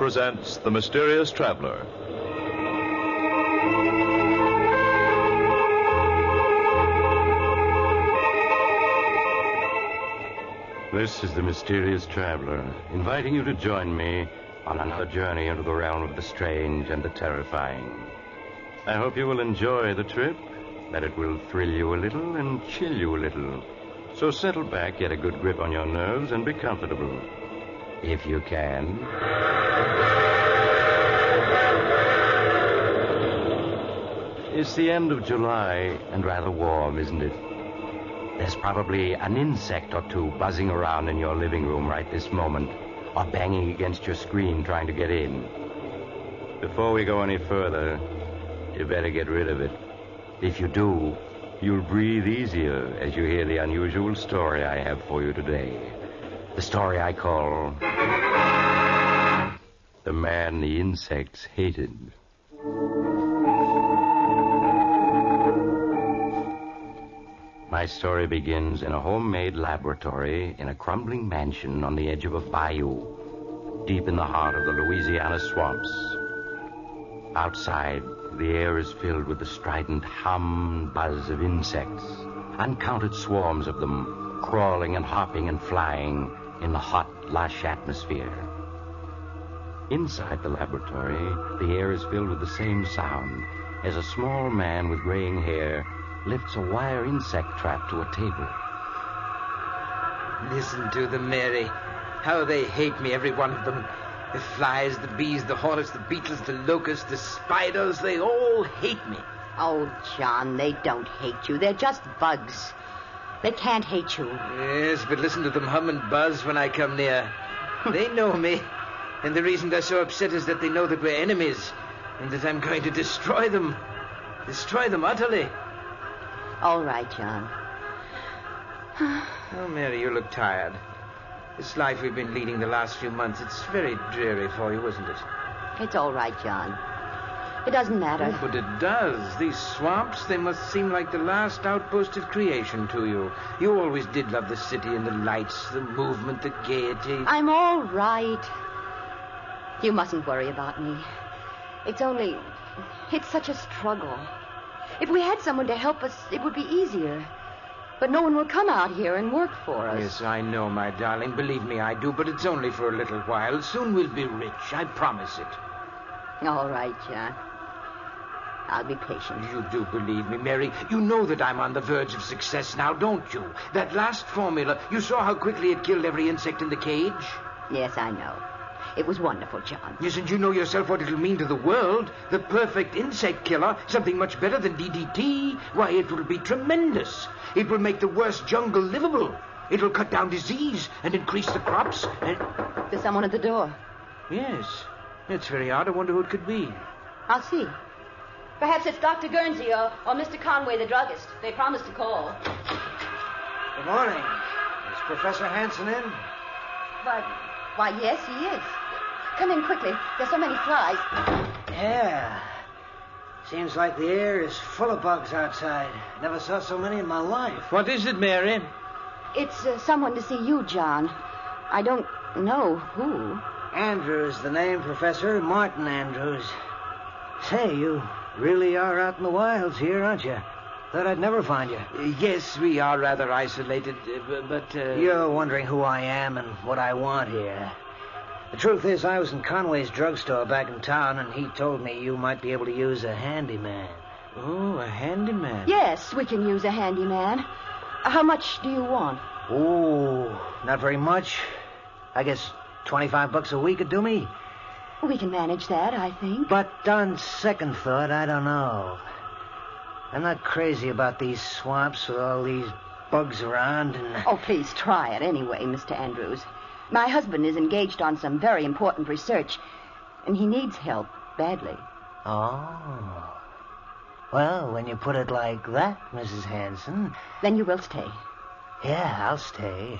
presents The Mysterious Traveler. This is The Mysterious Traveler, inviting you to join me on another journey into the realm of the strange and the terrifying. I hope you will enjoy the trip, that it will thrill you a little and chill you a little. So settle back, get a good grip on your nerves, and be comfortable. If you can. It's the end of July, and rather warm, isn't it? There's probably an insect or two buzzing around in your living room right this moment, or banging against your screen trying to get in. Before we go any further, you better get rid of it. If you do, you'll breathe easier as you hear the unusual story I have for you today. The story I call The Man the Insects Hated. My story begins in a homemade laboratory in a crumbling mansion on the edge of a bayou, deep in the heart of the Louisiana swamps. Outside, the air is filled with the strident hum and buzz of insects, uncounted swarms of them, crawling and hopping and flying in the hot, lush atmosphere. Inside the laboratory, the air is filled with the same sound as a small man with graying hair lifts a wire insect trap to a table. Listen to them, Mary. How they hate me, every one of them. The flies, the bees, the hornets, the beetles, the locusts, the spiders, they all hate me. Oh, John, they don't hate you. They're just bugs. They can't hate you. Yes, but listen to them hum and buzz when I come near. They know me. And the reason they're so upset is that they know that we're enemies and that I'm going to destroy them. Destroy them utterly. All right, John. Oh, Mary, you look tired. This life we've been leading the last few months, it's very dreary for you, isn't it? It's all right, John. It doesn't matter. Oh, but it does. These swamps, they must seem like the last outpost of creation to you. You always did love the city and the lights, the movement, the gaiety. I'm all right. You mustn't worry about me. It's such a struggle. If we had someone to help us, it would be easier. But no one will come out here and work for us. Yes, I know, my darling. Believe me, I do. But it's only for a little while. Soon we'll be rich. I promise it. All right, John. I'll be patient. You do believe me, Mary. You know that I'm on the verge of success now, don't you? That last formula, you saw how quickly it killed every insect in the cage? Yes, I know. It was wonderful, John. Yes, and you know yourself what it'll mean to the world. The perfect insect killer, something much better than DDT. Why, it will be tremendous. It will make the worst jungle livable. It will cut down disease and increase the crops and... There's someone at the door. Yes. It's very odd. I wonder who it could be. I'll see. Perhaps it's Dr. Guernsey or Mr. Conway, the druggist. They promised to call. Good morning. Is Professor Hanson in? Why, yes, he is. Come in quickly. There's so many flies. Yeah. Seems like the air is full of bugs outside. Never saw so many in my life. What is it, Mary? It's someone to see you, John. I don't know who. Andrews, the name, Professor. Martin Andrews. Say, you really are out in the wilds here, aren't you? Thought I'd never find you. Yes, we are rather isolated, but... You're wondering who I am and what I want here. The truth is, I was in Conway's drugstore back in town, and he told me you might be able to use a handyman. Oh, a handyman? Yes, we can use a handyman. How much do you want? Oh, not very much. I guess $25 a week would do me. We can manage that, I think. But on second thought, I don't know. I'm not crazy about these swamps with all these bugs around and... Oh, please try it anyway, Mr. Andrews. My husband is engaged on some very important research, and he needs help badly. Oh. Well, when you put it like that, Mrs. Hanson... Then you will stay. Yeah, I'll stay.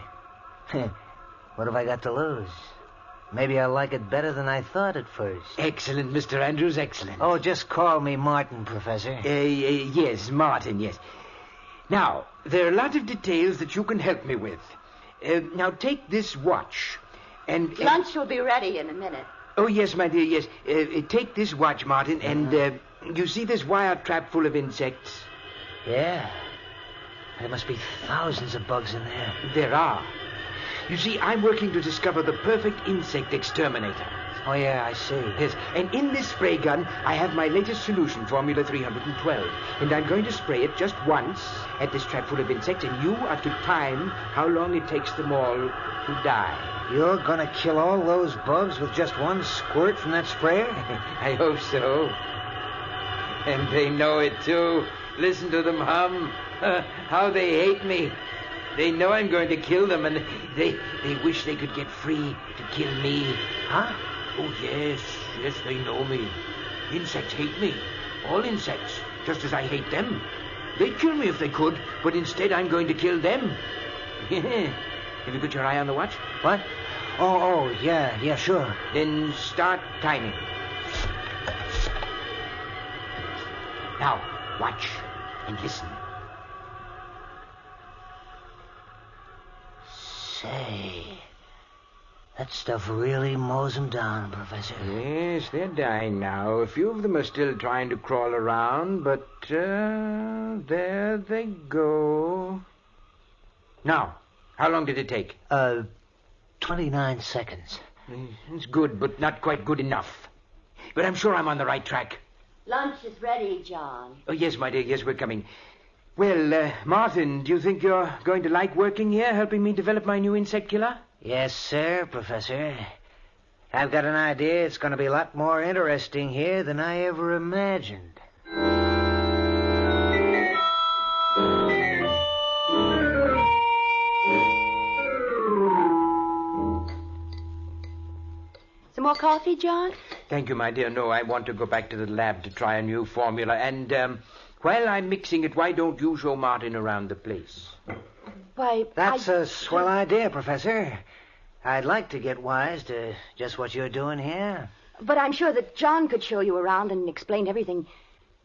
What have I got to lose? Maybe I'll like it better than I thought at first. Excellent, Mr. Andrews, excellent. Oh, just call me Martin, Professor. Yes, Martin, yes. Now, there are a lot of details that you can help me with. Now, take this watch, and... Lunch will be ready in a minute. Oh, yes, my dear, yes. Take this watch, Martin, and you see this wire trap full of insects? Yeah. There must be thousands of bugs in there. There are. You see, I'm working to discover the perfect insect exterminator. Oh, yeah, I see. Yes, and in this spray gun, I have my latest solution, Formula 312. And I'm going to spray it just once at this trap full of insects, and you are to time how long it takes them all to die. You're gonna kill all those bugs with just one squirt from that sprayer? I hope so. And they know it, too. Listen to them hum. How they hate me. They know I'm going to kill them, and they wish they could get free to kill me. Huh? Oh, yes, they know me. Insects hate me. All insects, just as I hate them. They'd kill me if they could, but instead I'm going to kill them. Have you got your eye on the watch? What? Oh, yeah, sure. Then start timing. Now, watch and listen. Say, that stuff really mows them down, Professor. Yes, they're dying now. A few of them are still trying to crawl around, but there they go. Now, how long did it take? 29 seconds. It's good, but not quite good enough. But I'm sure I'm on the right track. Lunch is ready, John. Oh, yes, my dear, yes, we're coming. Well, Martin, do you think you're going to like working here, helping me develop my new insect killer? Yes, sir, Professor. I've got an idea it's going to be a lot more interesting here than I ever imagined. Some more coffee, John? Thank you, my dear. No, I want to go back to the lab to try a new formula. And while I'm mixing it, why don't you show Martin around the place? Why, That's a swell idea, Professor. I'd like to get wise to just what you're doing here. But I'm sure that John could show you around and explain everything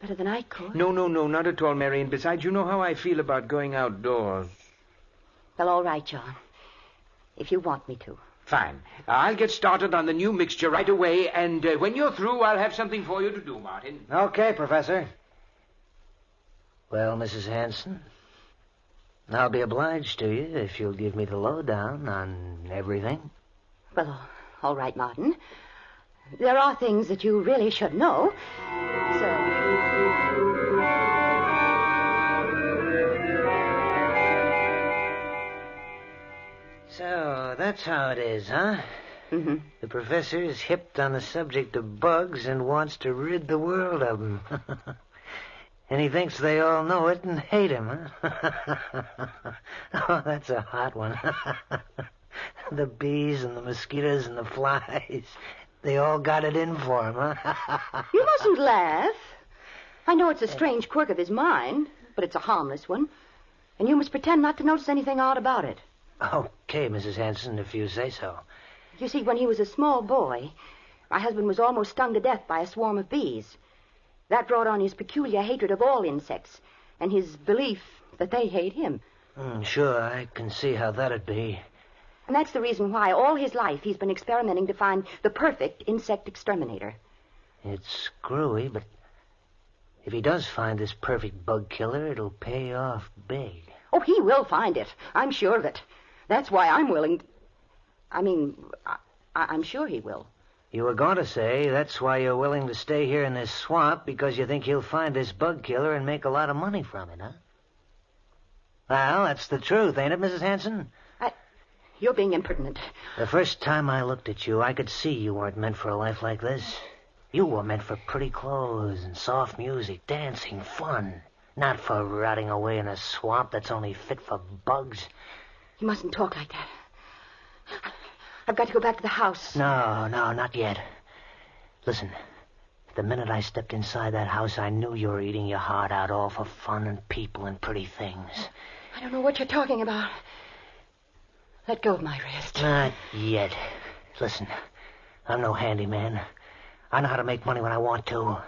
better than I could. No, not at all, Mary. And besides, you know how I feel about going outdoors. Well, all right, John. If you want me to. Fine. I'll get started on the new mixture right away, and when you're through, I'll have something for you to do, Martin. Okay, Professor. Well, Mrs. Hanson, I'll be obliged to you if you'll give me the lowdown on everything. Well, all right, Martin. There are things that you really should know. So, that's how it is, huh? Mm-hmm. The professor is hipped on the subject of bugs and wants to rid the world of them. And he thinks they all know it and hate him, huh? Oh, that's a hot one. The bees and the mosquitoes and the flies, they all got it in for him, huh? You mustn't laugh. I know it's a strange quirk of his mind, but it's a harmless one. And you must pretend not to notice anything odd about it. Okay, Mrs. Hanson, if you say so. You see, when he was a small boy, my husband was almost stung to death by a swarm of bees. That brought on his peculiar hatred of all insects, and his belief that they hate him. Sure, I can see how that'd be. And that's the reason why all his life he's been experimenting to find the perfect insect exterminator. It's screwy, but if he does find this perfect bug killer, it'll pay off big. Oh, he will find it. I'm sure of it. That's why I'm willing... I'm sure he will. You were going to say that's why you're willing to stay here in this swamp, because you think he'll find this bug killer and make a lot of money from it, huh? Well, that's the truth, ain't it, Mrs. Hanson? You're being impertinent. The first time I looked at you, I could see you weren't meant for a life like this. You were meant for pretty clothes and soft music, dancing, fun. Not for rotting away in a swamp that's only fit for bugs. You mustn't talk like that. I've got to go back to the house. No, not yet. Listen, the minute I stepped inside that house, I knew you were eating your heart out all for fun and people and pretty things. I don't know what you're talking about. Let go of my wrist. Not yet. Listen, I'm no handyman. I know how to make money when I want to.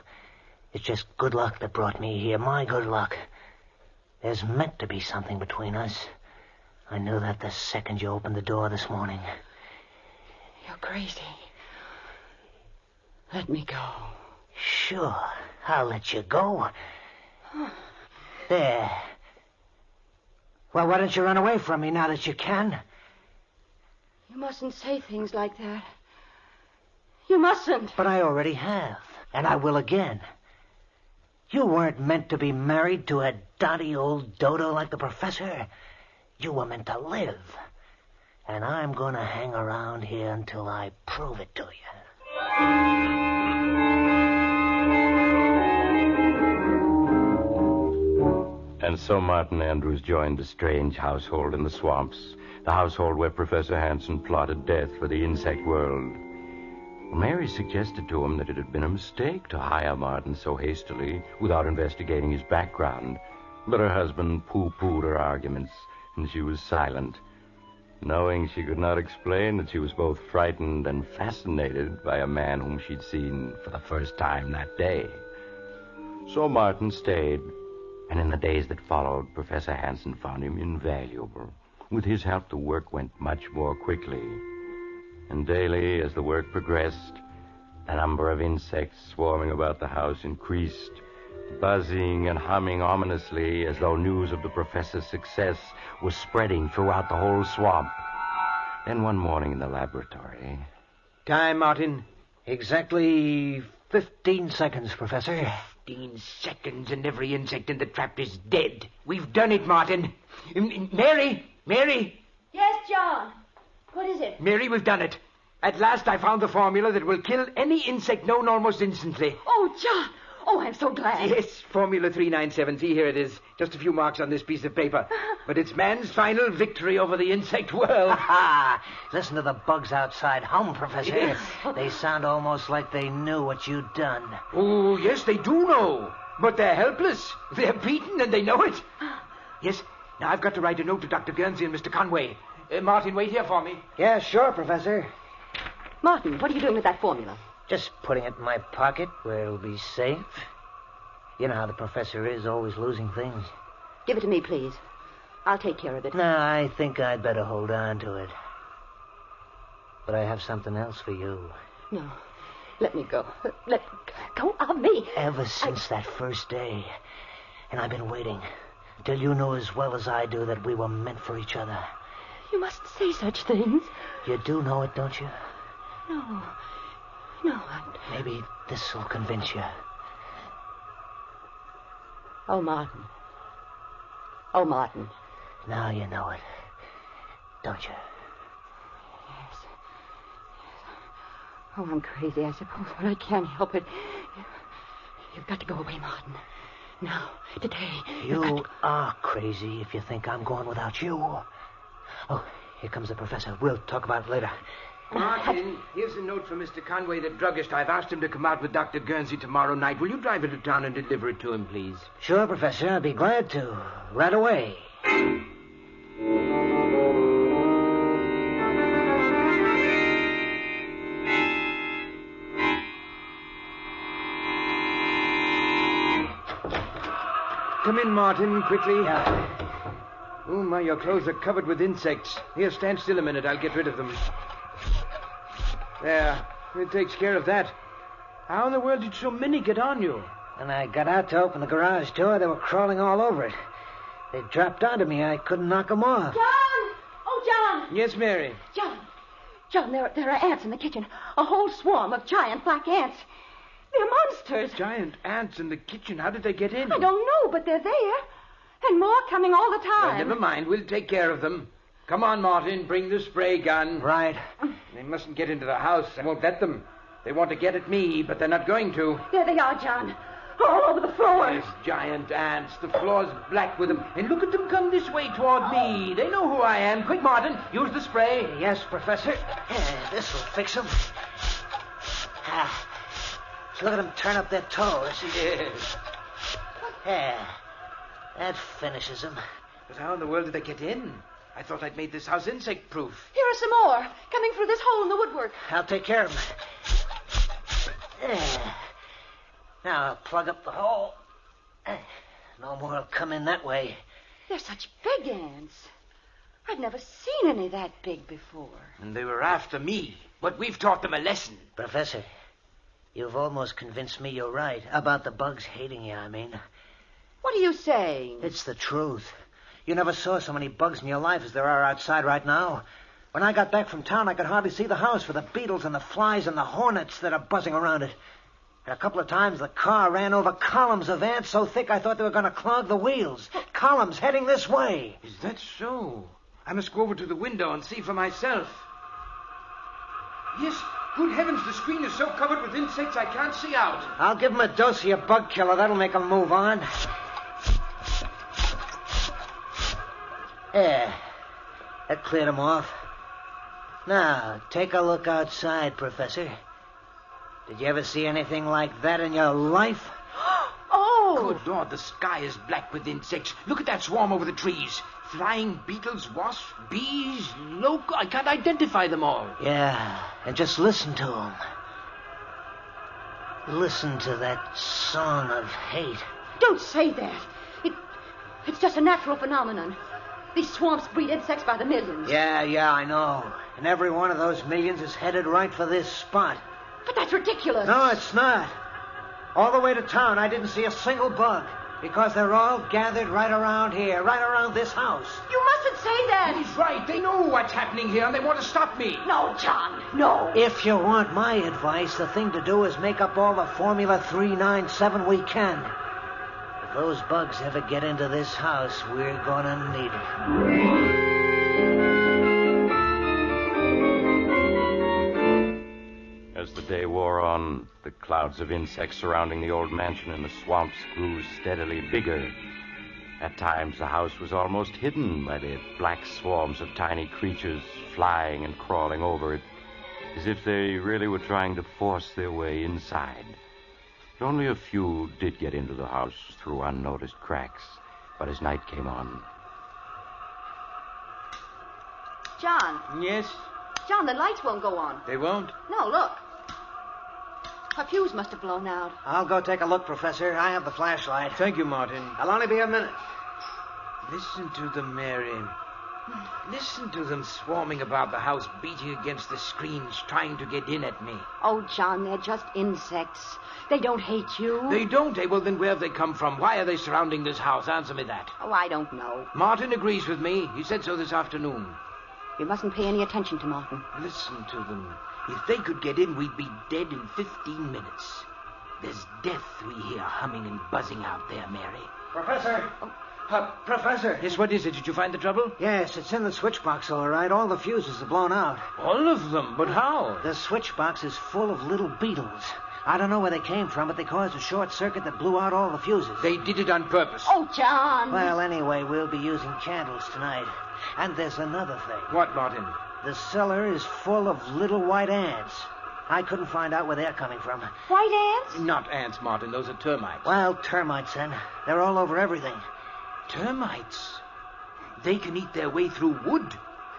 It's just good luck that brought me here. My good luck. There's meant to be something between us. I knew that the second you opened the door this morning. You're crazy. Let me go. Sure, I'll let you go. There. Well, why don't you run away from me now that you can? You mustn't say things like that. You mustn't. But I already have, and I will again. You weren't meant to be married to a dotty old dodo like the professor. You were meant to live. And I'm going to hang around here until I prove it to you. And so Martin Andrews joined a strange household in the swamps, the household where Professor Hansen plotted death for the insect world. Mary suggested to him that it had been a mistake to hire Martin so hastily without investigating his background, but her husband pooh-poohed her arguments, and she was silent, knowing she could not explain that she was both frightened and fascinated by a man whom she'd seen for the first time that day. So Martin stayed, and in the days that followed, Professor Hansen found him invaluable. With his help, the work went much more quickly. And daily, as the work progressed, the number of insects swarming about the house increased, buzzing and humming ominously as though news of the professor's success was spreading throughout the whole swamp. Then one morning in the laboratory... Time, Martin. Exactly 15 seconds, Professor. 15 seconds and every insect in the trap is dead. We've done it, Martin. Mary! Yes, John. What is it? Mary, we've done it. At last I found the formula that will kill any insect known almost instantly. Oh, John. Oh, I'm so glad. Yes, Formula 397. See, here it is. Just a few marks on this piece of paper. But it's man's final victory over the insect world. Ha! Listen to the bugs outside hum, Professor. Yes. They sound almost like they knew what you'd done. Oh, yes, they do know. But they're helpless. They're beaten and they know it. Yes, now I've got to write a note to Dr. Guernsey and Mr. Conway. Martin, wait here for me. Yeah, sure, Professor. Martin, what are you doing with that formula? Just putting it in my pocket where it'll be safe. You know how the professor is, always losing things. Give it to me, please. I'll take care of it. No, I think I'd better hold on to it. But I have something else for you. No. Let me go. Let go of me. Ever since that first day. And I've been waiting till you know as well as I do that we were meant for each other. You mustn't say such things. You do know it, don't you? No. Maybe this will convince you. Oh, Martin. Oh, Martin. Now you know it, don't you? Yes. Oh, I'm crazy, I suppose, but I can't help it. You've got to go away, Martin. Now, today. You are crazy if you think I'm going without you. Oh, here comes the professor. We'll talk about it later. Martin, here's a note from Mr. Conway, the druggist. I've asked him to come out with Dr. Guernsey tomorrow night. Will you drive it to town and deliver it to him, please? Sure, Professor. I'd be glad to. Right away. Come in, Martin, quickly. Yeah. Oh, my, your clothes are covered with insects. Here, stand still a minute. I'll get rid of them. There. It takes care of that. How in the world did so many get on you? When I got out to open the garage door, they were crawling all over it. They dropped onto me. I couldn't knock them off. John! Oh, John! Yes, Mary. John, there are ants in the kitchen. A whole swarm of giant black ants. They're monsters. Giant ants in the kitchen. How did they get in? I don't know, but they're there. And more coming all the time. Well, never mind. We'll take care of them. Come on, Martin. Bring the spray gun. Right. They mustn't get into the house. I won't let them. They want to get at me, but they're not going to. There they are, John. All over the floor. There's giant ants. The floor's black with them. And look at them come this way toward me. They know who I am. Quick, Martin. Use the spray. Yes, Professor. This will fix them. Look at them turn up their toes. Yes. That finishes them. But how in the world did they get in? I thought I'd made this house insect-proof. Here are some more, coming through this hole in the woodwork. I'll take care of them. There. Now I'll plug up the hole. No more will come in that way. They're such big ants. I've never seen any that big before. And they were after me. But we've taught them a lesson. Professor, You've almost convinced me you're right. About the bugs hating you, I mean. What are you saying? It's the truth. You never saw so many bugs in your life as there are outside right now. When I got back from town, I could hardly see the house for the beetles and the flies and the hornets that are buzzing around it. And a couple of times the car ran over columns of ants so thick I thought they were going to clog the wheels. Columns heading this way. Is that so? I must go over to the window and see for myself. Yes, good heavens, the screen is so covered with insects I can't see out. I'll give them a dose of your bug killer. That'll make them move on. There. That cleared them off. Now, take a look outside, Professor. Did you ever see anything like that in your life? Oh! Good Lord, the sky is black with insects. Look at that swarm over the trees. Flying beetles, wasps, bees, locusts. I can't identify them all. Yeah, and just listen to them. Listen to that song of hate. Don't say that. It's just a natural phenomenon. These swamps breed insects by the millions. Yeah, I know. And every one of those millions is headed right for this spot. But that's ridiculous. No, it's not. All the way to town, I didn't see a single bug. Because they're all gathered right around here, right around this house. You mustn't say that. He's right. They know what's happening here, and they want to stop me. No, John, no. If you want my advice, the thing to do is make up all the Formula 397 we can. If those bugs ever get into this house, we're gonna need it. As the day wore on, the clouds of insects surrounding the old mansion in the swamps grew steadily bigger. At times, the house was almost hidden by the black swarms of tiny creatures flying and crawling over it, as if they really were trying to force their way inside. But only a few did get into the house through unnoticed cracks, but as night came on... John. Yes? John, the lights won't go on. They won't? No, look. Her fuse must have blown out. I'll go take a look, Professor. I have the flashlight. Thank you, Martin. I'll only be a minute. Listen to them, Mary. Listen to them swarming about the house, beating against the screens, trying to get in at me. Oh, John, they're just insects. They don't hate you. They don't, eh? Well, then where have they come from? Why are they surrounding this house? Answer me that. Oh, I don't know. Martin agrees with me. He said so this afternoon. You mustn't pay any attention to Martin. Listen to them. If they could get in, we'd be dead in 15 minutes. There's death we hear humming and buzzing out there, Mary. Professor! Professor! Yes, what is it? Did you find the trouble? Yes, it's in the switch box, all right. All the fuses are blown out. All of them? But how? The switch box is full of little beetles. I don't know where they came from, but they caused a short circuit that blew out all the fuses. They did it on purpose. Oh, John! Well, anyway, we'll be using candles tonight. And there's another thing. What, Martin? The cellar is full of little white ants. I couldn't find out where they're coming from. White ants? Not ants, Martin. Those are termites. Well, termites, then. They're all over everything. Termites? They can eat their way through wood.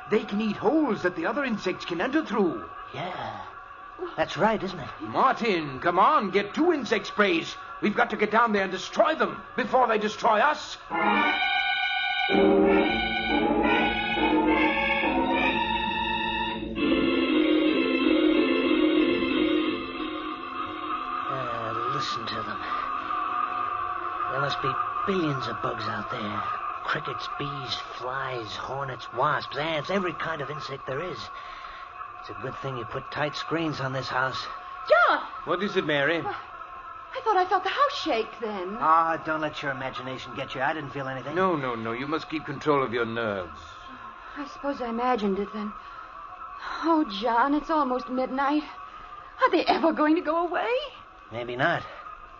They can eat holes that the other insects can enter through. Yeah. That's right, isn't it? Martin, come on. Get 2 insect sprays. We've got to get down there and destroy them before they destroy us. Listen to them. There must be billions of bugs out there. Crickets, bees, flies, hornets, wasps, ants, every kind of insect there is. It's a good thing you put tight screens on this house. John! What is it, Mary? I thought I felt the house shake then. Ah, don't let your imagination get you. I didn't feel anything. No. You must keep control of your nerves. I suppose I imagined it then. Oh, John, it's almost midnight. Are they ever going to go away? Maybe not.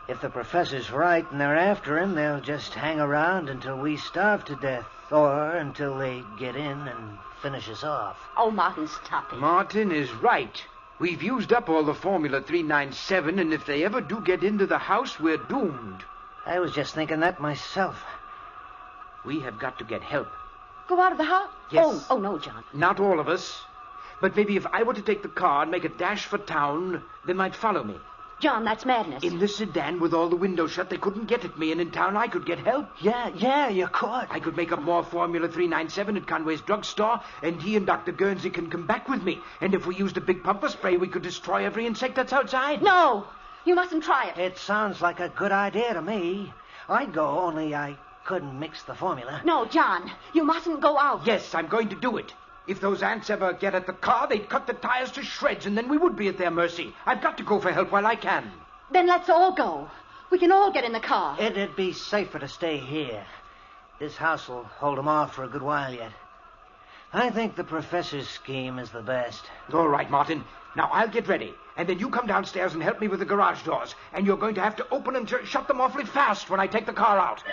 If the professor's right and they're after him, they'll just hang around until we starve to death. Or until they get in and finish us off. Oh, Martin, stop it. Martin is right. We've used up all the Formula 397, and if they ever do get into the house, we're doomed. I was just thinking that myself. We have got to get help. Go out of the house? Yes. Oh, no, John. Not all of us. But maybe if I were to take the car and make a dash for town, they might follow me. John, that's madness. In the sedan with all the windows shut, they couldn't get at me, and in town I could get help. Yeah, you could. I could make up more Formula 397 at Conway's drugstore, and he and Dr. Guernsey can come back with me. And if we used a big pumper spray, we could destroy every insect that's outside. No! You mustn't try it. It sounds like a good idea to me. I'd go, only I couldn't mix the formula. No, John, you mustn't go out. Yes, I'm going to do it. If those ants ever get at the car, they'd cut the tires to shreds, and then we would be at their mercy. I've got to go for help while I can. Then let's all go. We can all get in the car. It'd be safer to stay here. This house will hold them off for a good while yet. I think the professor's scheme is the best. All right, Martin. Now, I'll get ready. And then you come downstairs and help me with the garage doors. And you're going to have to open and shut them awfully fast when I take the car out.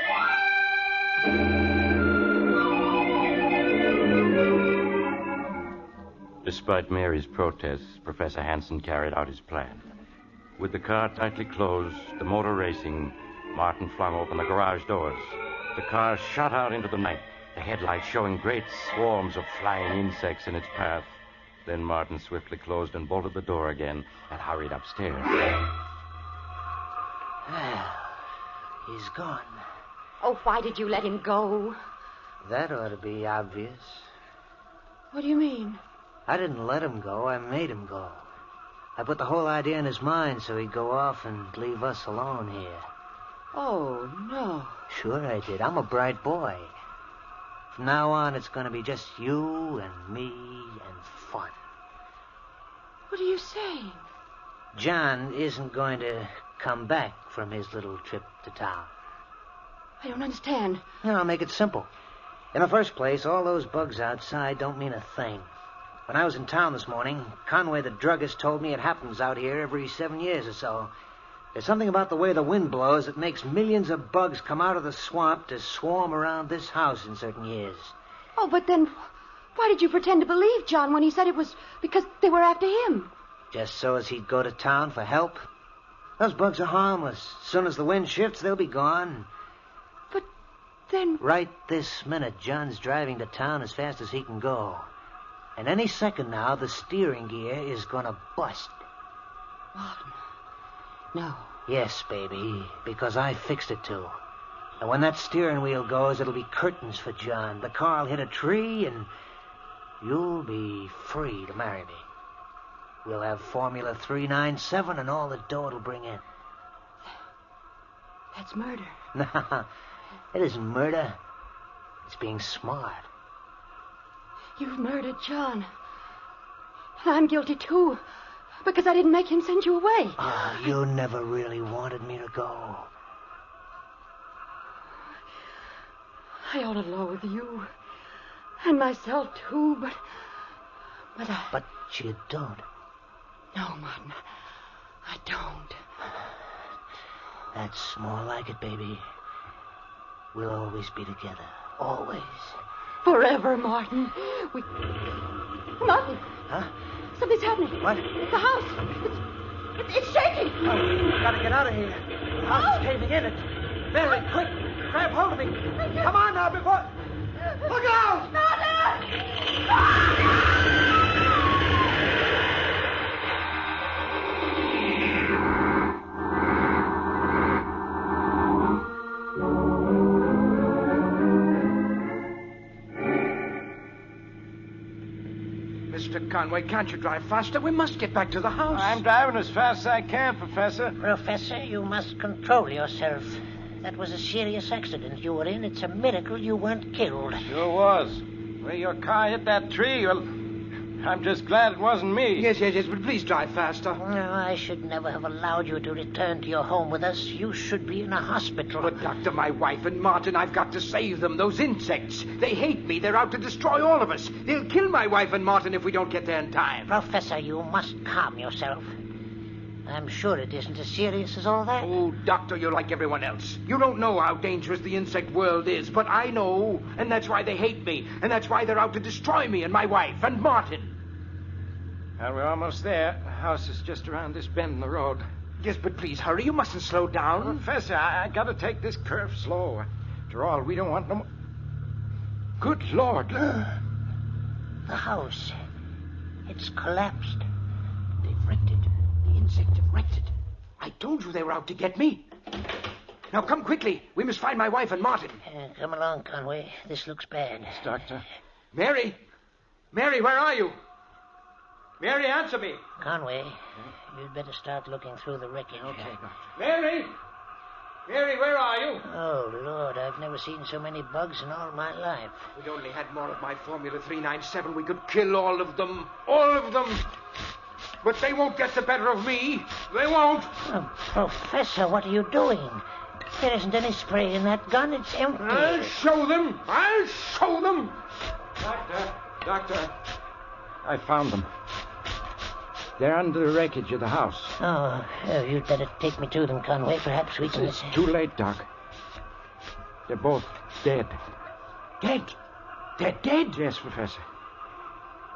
Despite Mary's protests, Professor Hansen carried out his plan. With the car tightly closed, the motor racing, Martin flung open the garage doors. The car shot out into the night, the headlights showing great swarms of flying insects in its path. Then Martin swiftly closed and bolted the door again and hurried upstairs. Well, he's gone. Oh, why did you let him go? That ought to be obvious. What do you mean? I didn't let him go. I made him go. I put the whole idea in his mind so he'd go off and leave us alone here. Oh, no. Sure I did. I'm a bright boy. From now on, it's going to be just you and me and fun. What are you saying? John isn't going to come back from his little trip to town. I don't understand. I'll make it simple. In the first place, all those bugs outside don't mean a thing. When I was in town this morning, Conway the druggist told me it happens out here every 7 years or so. There's something about the way the wind blows that makes millions of bugs come out of the swamp to swarm around this house in certain years. Oh, but then why did you pretend to believe John when he said it was because they were after him? Just so as he'd go to town for help. Those bugs are harmless. As soon as the wind shifts, they'll be gone. But then... Right this minute, John's driving to town as fast as he can go. And any second now, the steering gear is going to bust. Martin. No. Yes, baby, because I fixed it to. And when that steering wheel goes, it'll be curtains for John. The car will hit a tree, and you'll be free to marry me. We'll have Formula 397 and all the dough it'll bring in. That's murder. No, it isn't murder. It's being smart. You've murdered John. And I'm guilty, too, because I didn't make him send you away. Oh, you never really wanted me to go. I ought to loathe you. And myself, too, but I... But you don't. No, Martin, I don't. That's more like it, baby. We'll always be together. Always. Forever, Martin. Martin! Huh? Something's happening. What? The house. It's shaking. Oh, we've got to get out of here. The house is caving in. It's very quick. Grab hold of me. Come on now before... Look out! Mr. Conway, can't you drive faster? We must get back to the house. I'm driving as fast as I can, Professor. Professor, you must control yourself. That was a serious accident you were in. It's a miracle you weren't killed. Sure was. Where your car hit that tree, well, I'm just glad it wasn't me. Yes, but please drive faster. No, I should never have allowed you to return to your home with us. You should be in a hospital. But, Doctor, my wife and Martin, I've got to save them. Those insects. They hate me. They're out to destroy all of us. They'll kill my wife and Martin if we don't get there in time. Professor, you must calm yourself. I'm sure it isn't as serious as all that. Oh, Doctor, you're like everyone else. You don't know how dangerous the insect world is, but I know, and that's why they hate me, and that's why they're out to destroy me and my wife and Martin. Well, we're almost there. The house is just around this bend in the road. Yes, but please hurry. You mustn't slow down. Professor, I got to take this curve slow. After all, we don't want no more... Good Lord. The house. It's collapsed. They've wrecked it. The insect have wrecked it. I told you they were out to get me. Now, come quickly. We must find my wife and Martin. Come along, Conway. This looks bad. Yes, Doctor. Mary! Mary, where are you? Mary, answer me. Conway, you'd better start looking through the wreckage. Okay, Doctor. Mary! Mary, where are you? Oh, Lord, I've never seen so many bugs in all my life. If we only had more of my Formula 397, we could kill all of them. All of them. But they won't get the better of me. They won't. Oh, Professor, what are you doing? There isn't any spray in that gun. It's empty. I'll show them. I'll show them. Doctor, I found them. They're under the wreckage of the house. Oh, you'd better take me to them, Conway. Perhaps we can... It's too late, Doc. They're both dead. Dead? They're dead? Yes, Professor.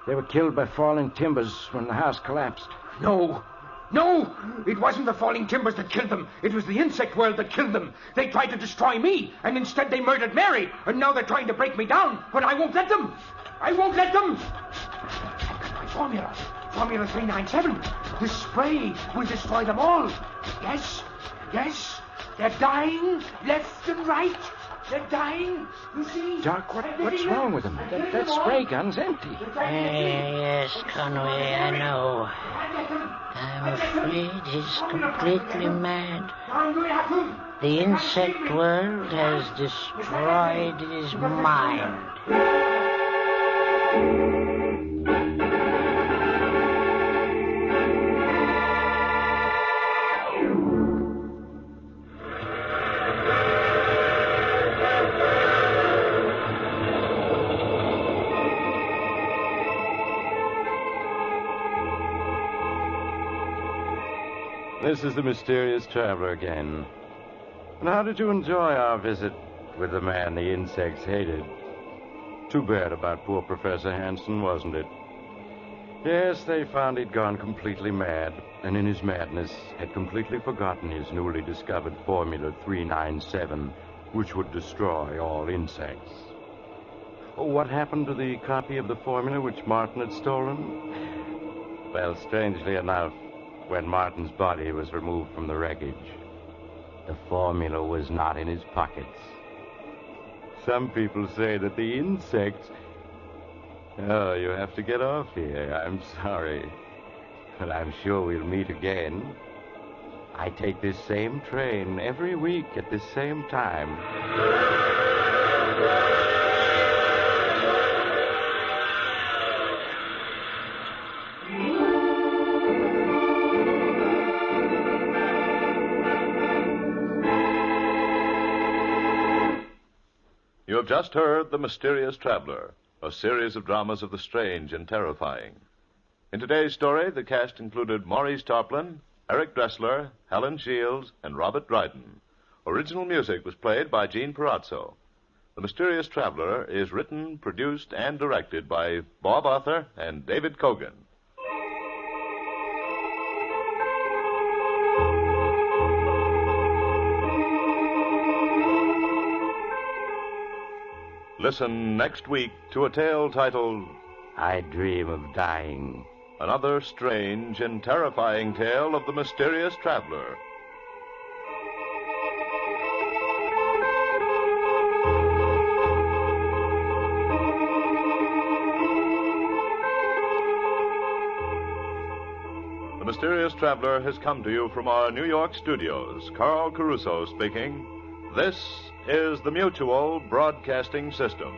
They were killed by falling timbers when the house collapsed. No. No! It wasn't the falling timbers that killed them. It was the insect world that killed them. They tried to destroy me, and instead they murdered Mary. And now they're trying to break me down, but I won't let them. I won't let them. I've got my formula. Formula 397. This spray will destroy them all. Yes. Yes. They're dying left and right. They're dying. You see? Doc, what's wrong with them? That spray gun's empty. Yes, Conway, I know. I'm afraid he's completely mad. The insect world has destroyed his mind. This is the mysterious traveler again. And how did you enjoy our visit with the man the insects hated? Too bad about poor Professor Hanson, wasn't it? Yes, they found he'd gone completely mad, and in his madness had completely forgotten his newly discovered Formula 397, which would destroy all insects. Oh, what happened to the copy of the formula which Martin had stolen? Well, strangely enough, when Martin's body was removed from the wreckage, the formula was not in his pockets. Some people say that the insects... Oh, you have to get off here. I'm sorry. But I'm sure we'll meet again. I take this same train every week at this same time. You have just heard The Mysterious Traveler, a series of dramas of the strange and terrifying. In today's story, the cast included Maurice Tarplin, Eric Dressler, Helen Shields, and Robert Dryden. Original music was played by Gene Perazzo. The Mysterious Traveler is written, produced, and directed by Bob Arthur and David Kogan. Listen next week to a tale titled I Dream of Dying. Another Strange and Terrifying Tale of the Mysterious Traveler. The Mysterious Traveler has come to you from our New York studios. Carl Caruso speaking. This is the Mutual Broadcasting System.